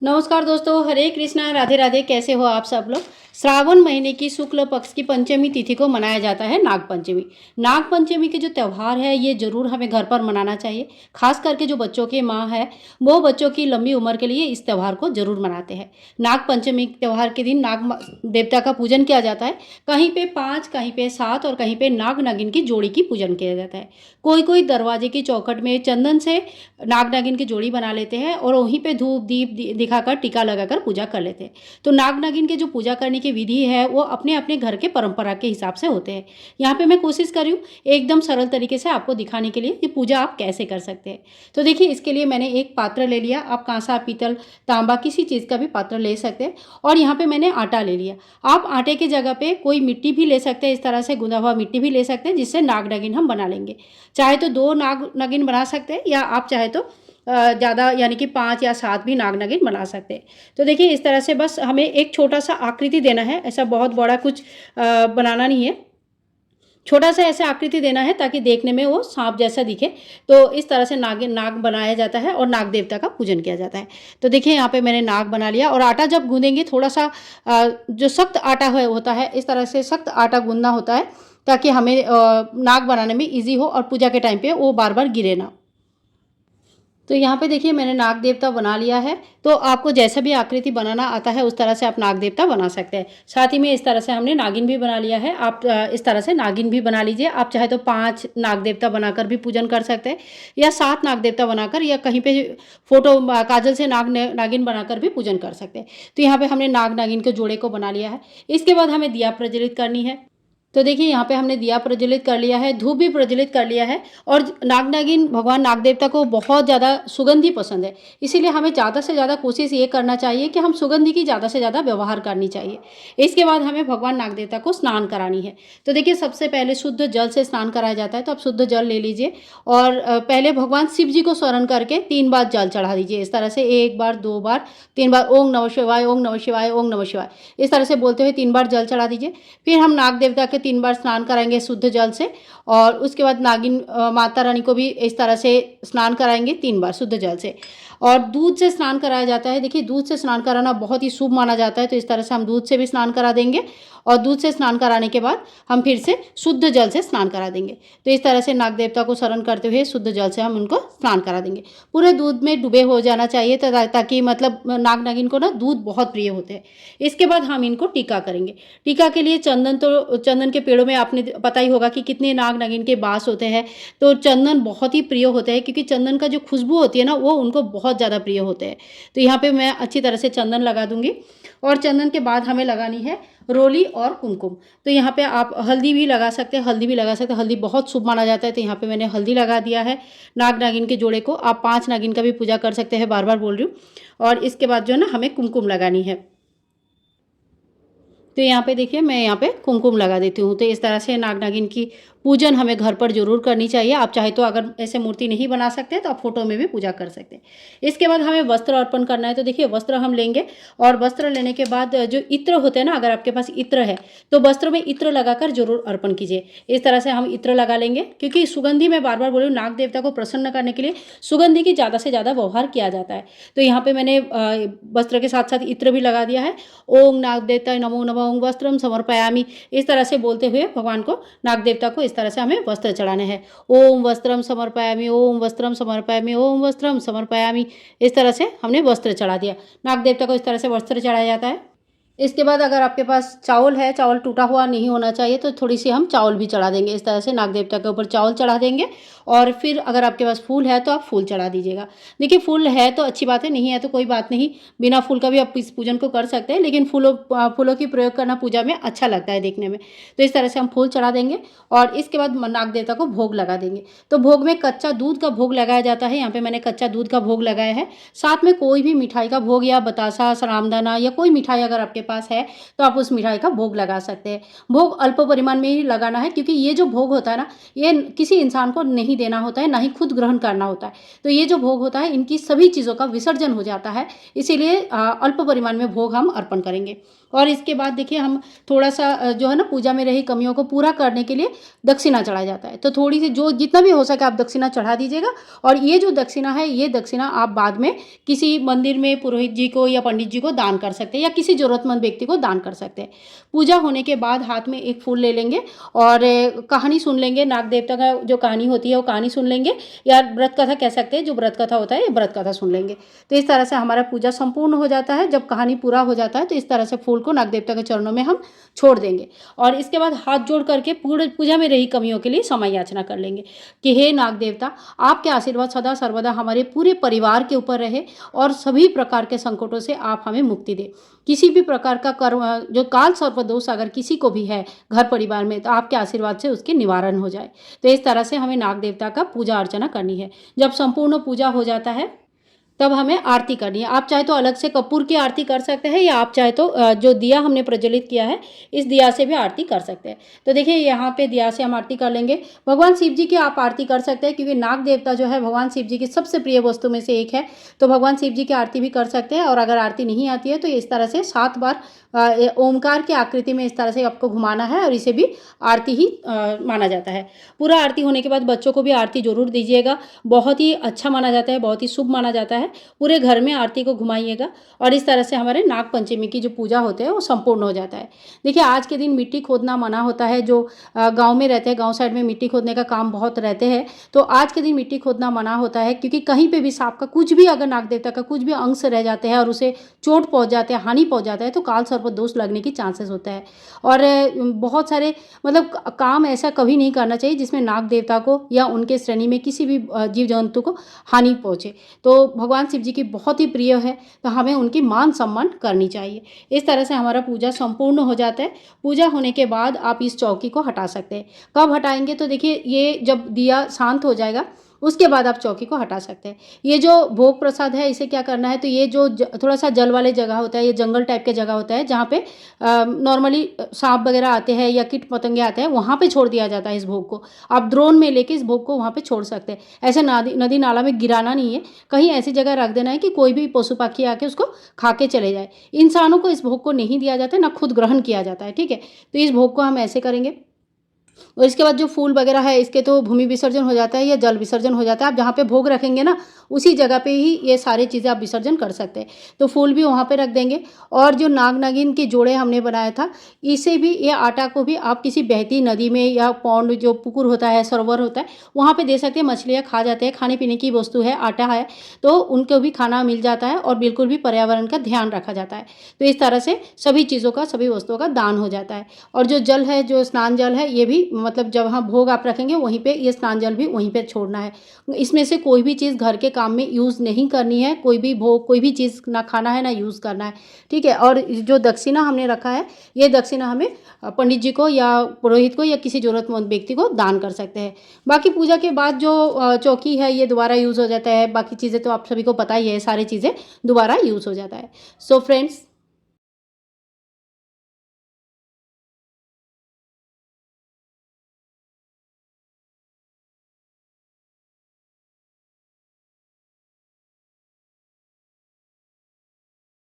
नमस्कार दोस्तों, हरे कृष्णा, राधे राधे। कैसे हो आप सब लोग। श्रावण महीने की शुक्ल पक्ष की पंचमी तिथि को मनाया जाता है नाग पंचमी। नाग पंचमी के जो त्यौहार है ये जरूर हमें घर पर मनाना चाहिए। खास करके जो बच्चों की माँ है वो बच्चों की लंबी उम्र के लिए इस त्यौहार को जरूर मनाते हैं। नाग पंचमी त्यौहार के दिन देवता का पूजन किया जाता है। कहीं पे 5, कहीं पे 7 और कहीं पे नाग नागिन की जोड़ी की पूजन किया जाता है। कोई कोई दरवाजे की चौखट में चंदन से नाग नागिन की जोड़ी बना लेते हैं और वहीं पे धूप दीप दिखाकर टीका लगाकर पूजा कर लेते हैं। तो नाग नागिन के जो पूजा करने की विधि है वो अपने अपने घर के परंपरा के हिसाब से होते हैं। यहाँ पे मैं कोशिश कर रही हूँ एकदम सरल तरीके से आपको दिखाने के लिए ये पूजा आप कैसे कर सकते हैं। तो देखिए, इसके लिए मैंने एक पात्र ले लिया। आप कांसा, पीतल, तांबा किसी चीज़ का भी पात्र ले सकते हैं। और यहाँ पे मैंने आटा ले लिया। आप आटे की जगह पे कोई मिट्टी भी ले सकते हैं, इस तरह से गुंदा हुआ मिट्टी भी ले सकते हैं जिससे नाग नागिन हम बना लेंगे। चाहे तो 2 नाग नागिन बना सकते हैं या आप चाहे तो ज़्यादा यानी कि 5 या 7 भी नाग नागिन बना सकते हैं। तो देखिए, इस तरह से बस हमें एक छोटा-सा आकृति देना है। ऐसा बहुत बड़ा कुछ बनाना नहीं है। छोटा-सा ऐसा आकृति देना है ताकि देखने में वो साँप जैसा दिखे। तो इस तरह से नाग बनाया जाता है और नाग देवता का पूजन किया जाता है। तो देखिए, यहाँ पे मैंने नाग बना लिया और आटा जब गूँथेंगे थोड़ा-सा जो सख्त आटा है होता है, इस तरह से सख्त आटा गूँथना होता है ताकि हमें नाग बनाने में ईज़ी हो और पूजा के टाइम पे वो बार-बार गिरे ना। तो यहाँ पे देखिए, मैंने नाग देवता बना लिया है। तो आपको जैसा भी आकृति बनाना आता है उस तरह से आप नाग देवता बना सकते हैं। साथ ही में इस तरह से हमने नागिन भी बना लिया है। आप इस तरह से नागिन भी बना लीजिए। आप चाहे तो 5 नाग देवता बनाकर भी पूजन कर सकते हैं या 7 नाग देवता बनाकर या कहीं पे फोटो काजल से नागिन बनाकर भी पूजन कर सकते हैं। तो यहाँ पे हमने नाग नागिन के जोड़े को बना लिया है। इसके बाद हमें दिया प्रज्वलित करनी है। तो देखिए, यहाँ पे हमने दिया प्रज्वलित कर लिया है, धूप भी प्रज्वलित कर लिया है। और नाग नागिन भगवान नाग देवता को बहुत ज़्यादा सुगंधी पसंद है। इसीलिए हमें ज़्यादा से ज़्यादा कोशिश ये करना चाहिए कि हम सुगंधी की ज़्यादा से ज़्यादा व्यवहार करनी चाहिए। इसके बाद हमें भगवान नाग देवता को स्नान करानी है। तो देखिए, सबसे पहले शुद्ध जल से स्नान कराया जाता है। तो आप शुद्ध जल ले लीजिए और पहले भगवान शिव जी को स्मरण करके 3 बार जल चढ़ा दीजिए। इस तरह से 1 बार, 2 बार, 3 बार ओम नमः शिवाय, ओम नमः शिवाय, ओम नमः शिवाय, इस तरह से बोलते हुए 3 बार जल चढ़ा दीजिए। फिर हम नाग देवता के 3 बार स्नान कराएंगे शुद्ध जल से। और उसके बाद नागिन माता रानी को भी इस तरह से स्नान कराएंगे 3 बार शुद्ध जल से। और दूध से स्नान कराया जाता है। देखिए, दूध से स्नान कराना बहुत ही शुभ माना जाता है। तो इस तरह से हम दूध से भी स्नान करा देंगे और दूध से स्नान कराने के बाद हम फिर से शुद्ध जल से स्नान करा देंगे। तो इस तरह से नाग देवता को स्मरण करते हुए शुद्ध जल से हम उनको स्नान करा देंगे। पूरे दूध में डूबे हो जाना चाहिए ताकि मतलब नाग नागिन को ना दूध बहुत प्रिय होते हैं। इसके बाद हम इनको टीका करेंगे। टीका के लिए चंदन के पेड़ों में आपने पता ही होगा कि कितने नाग नागिन के बास होते हैं। तो चंदन बहुत ही प्रिय होते हैं क्योंकि चंदन का जो खुशबू होती है ना वो उनको बहुत ज़्यादा प्रिय होते हैं। तो यहाँ पे मैं अच्छी तरह से चंदन लगा दूंगी। और चंदन के बाद हमें लगानी है रोली और कुमकुम। तो यहाँ पे आप हल्दी भी लगा सकते हैं, हल्दी भी लगा सकते हैं। हल्दी बहुत शुभ माना जाता है। तो यहाँ पे मैंने हल्दी लगा दिया है नाग नागिन के जोड़े को। आप 5 नागिन का भी पूजा कर सकते हैं, बार बार बोल रही हूँ। और इसके बाद जो है ना हमें कुमकुम लगानी है। तो यहाँ पे देखिए, मैं यहाँ पे कुमकुम लगा देती हूँ। तो इस तरह से नाग नागिन की पूजन हमें घर पर ज़रूर करनी चाहिए। आप चाहे तो अगर ऐसे मूर्ति नहीं बना सकते तो आप फोटो में भी पूजा कर सकते हैं। इसके बाद हमें वस्त्र अर्पण करना है। तो देखिए, वस्त्र हम लेंगे और वस्त्र लेने के बाद जो इत्र होते हैं ना, अगर आपके पास इत्र है तो वस्त्र में इत्र लगाकर जरूर अर्पण कीजिए। इस तरह से हम इत्र लगा लेंगे क्योंकि सुगंधी, मैं बार बार बोल रही हूँ, नाग देवता को प्रसन्न करने के लिए सुगंधी की ज़्यादा से ज़्यादा व्यवहार किया जाता है। तो यहाँ पे मैंने वस्त्र के साथ साथ इत्र भी लगा दिया है। ओम नाग देवताय नमो नमः, ओम वस्त्रम समर्पयामि, इस तरह से बोलते हुए भगवान को, नाग देवता को इस तरह से हमें वस्त्र चढ़ाने हैं। ओम वस्त्रम समर्पयामि, ओम वस्त्रम समर्पयामि, ओम वस्त्रम समर्पयामि, इस तरह से हमने वस्त्र चढ़ा दिया। नाग देवता को इस तरह से वस्त्र चढ़ाया जाता है। इसके बाद अगर आपके पास चावल है, चावल टूटा हुआ नहीं होना चाहिए, तो थोड़ी सी हम चावल भी चढ़ा देंगे। इस तरह से नाग देवता के ऊपर चावल चढ़ा देंगे। और फिर अगर आपके पास फूल है तो आप फूल चढ़ा दीजिएगा। देखिए, फूल है तो अच्छी बात है, नहीं है तो कोई बात नहीं, बिना फूल का भी आप इस पूजन को कर सकते हैं। लेकिन फूलों की प्रयोग करना पूजा में अच्छा लगता है देखने में। तो इस तरह से हम फूल चढ़ा देंगे और इसके बाद नाग देवता को भोग लगा देंगे। तो भोग में कच्चा दूध का भोग लगाया जाता है। यहाँ पे मैंने कच्चा दूध का भोग लगाया है। साथ में कोई भी मिठाई का भोग या बतासा, रामदाना या कोई मिठाई अगर आपके पास है तो आप उस मिठाई का भोग लगा सकते हैं। भोग अल्प परिमाण में ही लगाना है, क्योंकि ये जो भोग होता है ना, ये किसी इंसान को नहीं देना होता है, ना ही खुद ग्रहण करना होता है। तो ये जो भोग होता है, इनकी सभी चीज़ों का विसर्जन हो जाता है, इसीलिए अल्प परिमाण में भोग हम अर्पण करेंगे। और इसके बाद देखिए हम थोड़ा सा जो है ना, पूजा में रही कमियों को पूरा करने के लिए दक्षिणा चढ़ाया जाता है। तो थोड़ी सी जो जितना भी हो सके आप दक्षिणा चढ़ा दीजिएगा। और ये जो दक्षिणा है, ये दक्षिणा आप बाद में किसी मंदिर में पुरोहित जी को या पंडित जी को दान कर सकते हैं, या किसी जरूरतमंद व्यक्ति को दान कर सकते हैं। पूजा होने के बाद हाथ में एक फूल ले लेंगे और कहानी सुन लेंगे, नाग देवता का जो कहानी होती है वो कहानी सुन लेंगे, या व्रत कथा कह सकते हैं, जो व्रत कथा होता है ये व्रत कथा सुन लेंगे। तो इस तरह से हमारा पूजा संपूर्ण हो जाता है। जब कहानी पूरा हो जाता है तो इस तरह से फूल को नाग देवता के चरणों में हम छोड़ देंगे, और इसके बाद हाथ जोड़ करके पूरे पूजा में रही कमियों के लिए समय याचना कर लेंगे कि हे नाग देवता, आपके आशीर्वाद सदा सर्वदा हमारे पूरे परिवार के ऊपर रहे और सभी प्रकार के संकटों से आप हमें मुक्ति दे। किसी भी प्रकार का कर्म जो काल सर्प दोष अगर किसी को भी है घर परिवार में, तो आपके आशीर्वाद से उसके निवारण हो जाए। तो इस तरह से हमें नाग देवता का पूजा अर्चना करनी है। जब संपूर्ण पूजा हो जाता है तब हमें आरती करनी है। आप चाहे तो अलग से कपूर की आरती कर सकते हैं, या आप चाहे तो जो दिया हमने प्रज्वलित किया है इस दिया से भी आरती कर सकते हैं। तो देखिए यहाँ पे दिया से हम आरती कर लेंगे। भगवान शिव जी की आप आरती कर सकते हैं, क्योंकि नाग देवता जो है भगवान शिव जी की सबसे प्रिय वस्तु में से एक है। तो भगवान शिव जी की आरती भी कर सकते हैं। और अगर आरती नहीं आती है तो इस तरह से 7 बार ओमकार की आकृति में इस तरह से आपको घुमाना है, और इसे भी आरती ही माना जाता है। पूरा आरती होने के बाद बच्चों को भी आरती जरूर दीजिएगा। बहुत ही अच्छा माना जाता है, बहुत ही शुभ माना जाता है। पूरे घर में आरती को घुमाइएगा, और इस तरह से हमारे नाग पंचमी की जो पूजा होते हैं वो संपूर्ण हो जाता है। देखिए आज के दिन मिट्टी खोदना मना होता है। जो गांव में रहते हैं, गांव साइड में मिट्टी खोदने का काम बहुत रहते हैं, तो आज के दिन मिट्टी खोदना मना होता है, क्योंकि कहीं पे भी सांप का कुछ भी, अगर नाग देवता का कुछ भी अंश रह जाते हैं और उसे चोट पहुंच जाते हैं, हानि पहुंच जाता है, तो काल सर्प दोष लगने की चांसेस होता है। और बहुत सारे मतलब काम ऐसा कभी नहीं करना चाहिए जिसमें नाग देवता को या उनके श्रेणी में किसी भी जीव जंतु को हानि पहुंचे। तो भगवान शिव जी की बहुत ही प्रिय है, तो हमें उनकी मान सम्मान करनी चाहिए। इस तरह से हमारा पूजा संपूर्ण हो जाता है। पूजा होने के बाद आप इस चौकी को हटा सकते हैं। कब हटाएंगे? तो देखिए ये जब दिया शांत हो जाएगा उसके बाद आप चौकी को हटा सकते हैं। ये जो भोग प्रसाद है इसे क्या करना है, तो ये जो थोड़ा सा जल वाले जगह होता है, ये जंगल टाइप के जगह होता है जहाँ पे नॉर्मली सांप वगैरह आते हैं या कीट पतंगे आते हैं, वहाँ पे छोड़ दिया जाता है इस भोग को। आप ड्रोन में लेके इस भोग को वहाँ पे छोड़ सकते हैं। ऐसे नदी नाला में गिराना नहीं है, कहीं ऐसी जगह रख देना है कि कोई भी पशु पक्षी आके उसको खा के चले जाए। इंसानों को इस भोग को नहीं दिया जाता है, ना खुद ग्रहण किया जाता है। ठीक है, तो इस भोग को हम ऐसे करेंगे। और इसके बाद जो फूल वगैरह है इसके तो भूमि विसर्जन हो जाता है या जल विसर्जन हो जाता है। आप जहाँ पे भोग रखेंगे ना उसी जगह पे ही ये सारी चीज़ें आप विसर्जन कर सकते हैं। तो फूल भी वहाँ पे रख देंगे। और जो नाग नागिन के जोड़े हमने बनाया था, इसे भी, ये आटा को भी आप किसी बहती नदी में या पौंड जो पुकुर होता है, सरोवर होता है, वहाँ पे दे सकते हैं। मछलियाँ खा जाते हैं, खाने पीने की वस्तु है, आटा है, तो उनको भी खाना मिल जाता है और बिल्कुल भी पर्यावरण का ध्यान रखा जाता है। तो इस तरह से सभी चीज़ों का, सभी वस्तुओं का दान हो जाता है। और जो जल है, जो स्नान जल है, ये भी मतलब जब हाँ भोग आप रखेंगे वहीं पे ये स्नान जल भी वहीं पे छोड़ना है। इसमें से कोई भी चीज़ घर के काम में यूज़ नहीं करनी है। कोई भी भोग, कोई भी चीज़ ना खाना है ना यूज़ करना है। ठीक है। और जो दक्षिणा हमने रखा है, ये दक्षिणा हमें पंडित जी को या पुरोहित को या किसी जरूरतमंद व्यक्ति को दान कर सकते हैं। बाकी पूजा के बाद जो चौकी है ये दोबारा यूज़ हो जाता है। बाकी चीज़ें तो आप सभी को पता ही है, सारी चीज़ें दोबारा यूज़ हो जाता है। So friends,